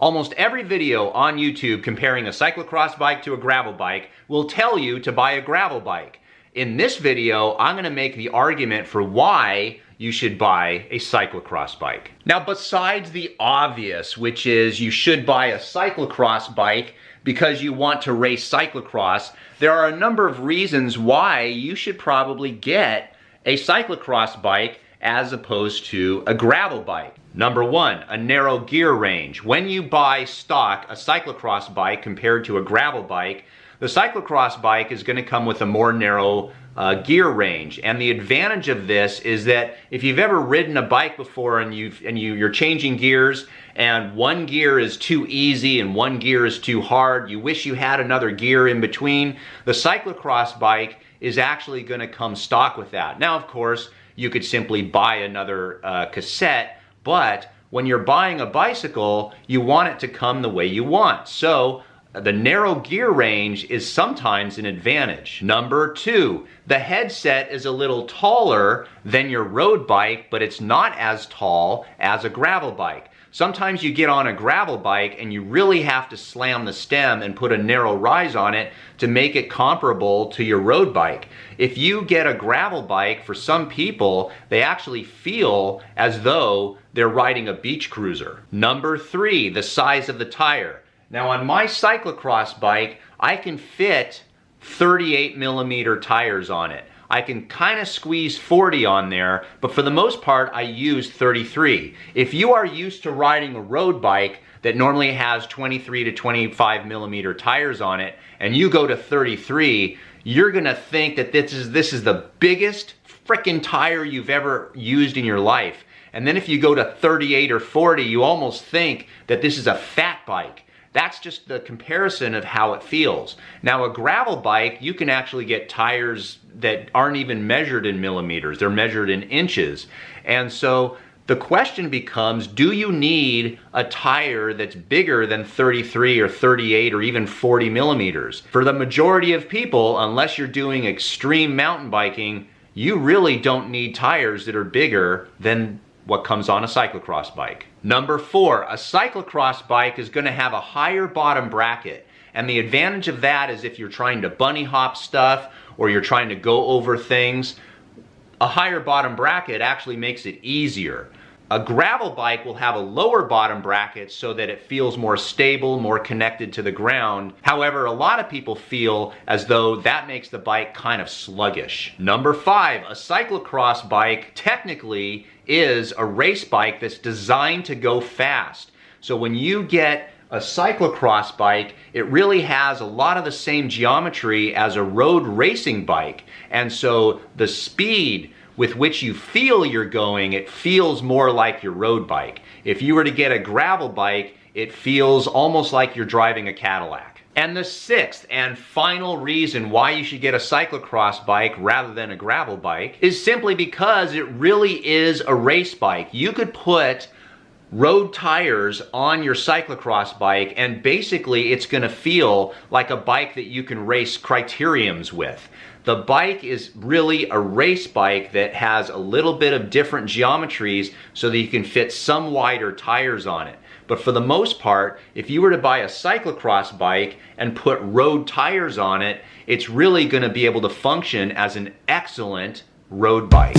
Almost every video on YouTube comparing a cyclocross bike to a gravel bike will tell you to buy a gravel bike. In this video, I'm going to make the argument for why you should buy a cyclocross bike. Now, besides the obvious, which is you should buy a cyclocross bike because you want to race cyclocross, there are a number of reasons why you should probably get a cyclocross bike as opposed to a gravel bike. Number one, a narrow gear range. When you buy stock a cyclocross bike compared to a gravel bike, the cyclocross bike is going to come with a more narrow gear range. And the advantage of this is that if you've ever ridden a bike before and you're changing gears and one gear is too easy and one gear is too hard, you wish you had another gear in between, the cyclocross bike is actually going to come stock with that. Now, of course, you could simply buy another cassette, but when you're buying a bicycle, you want it to come the way you want. So the narrow gear range is sometimes an advantage. Number two, the headset is a little taller than your road bike, but it's not as tall as a gravel bike. Sometimes you get on a gravel bike and you really have to slam the stem and put a narrow rise on it to make it comparable to your road bike. If you get a gravel bike, for some people, they actually feel as though they're riding a beach cruiser. Number three, the size of the tire. Now on my cyclocross bike, I can fit 38 millimeter tires on it. I can kind of squeeze 40 on there, but for the most part, I use 33. If you are used to riding a road bike that normally has 23 to 25 millimeter tires on it, and you go to 33, you're gonna think that this is the biggest frickin' tire you've ever used in your life. And then if you go to 38 or 40, you almost think that this is a fat bike. That's just the comparison of how it feels. Now, a gravel bike, you can actually get tires that aren't even measured in millimeters. They're measured in inches. And so the question becomes, do you need a tire that's bigger than 33 or 38 or even 40 millimeters? For the majority of people, unless you're doing extreme mountain biking, you really don't need tires that are bigger than what comes on a cyclocross bike. Number four, a cyclocross bike is going to have a higher bottom bracket. And the advantage of that is if you're trying to bunny hop stuff or you're trying to go over things, a higher bottom bracket actually makes it easier. A gravel bike will have a lower bottom bracket so that it feels more stable, more connected to the ground. However, a lot of people feel as though that makes the bike kind of sluggish. Number five, a cyclocross bike technically is a race bike that's designed to go fast. So when you get a cyclocross bike, it really has a lot of the same geometry as a road racing bike. And so the speed with which you feel you're going, it feels more like your road bike. If you were to get a gravel bike, it feels almost like you're driving a Cadillac. And the sixth and final reason why you should get a cyclocross bike rather than a gravel bike is simply because it really is a race bike. You could put road tires on your cyclocross bike and basically it's going to feel like a bike that you can race criteriums with. The bike is really a race bike that has a little bit of different geometries so that you can fit some wider tires on it. But for the most part, if you were to buy a cyclocross bike and put road tires on it, it's really going to be able to function as an excellent road bike.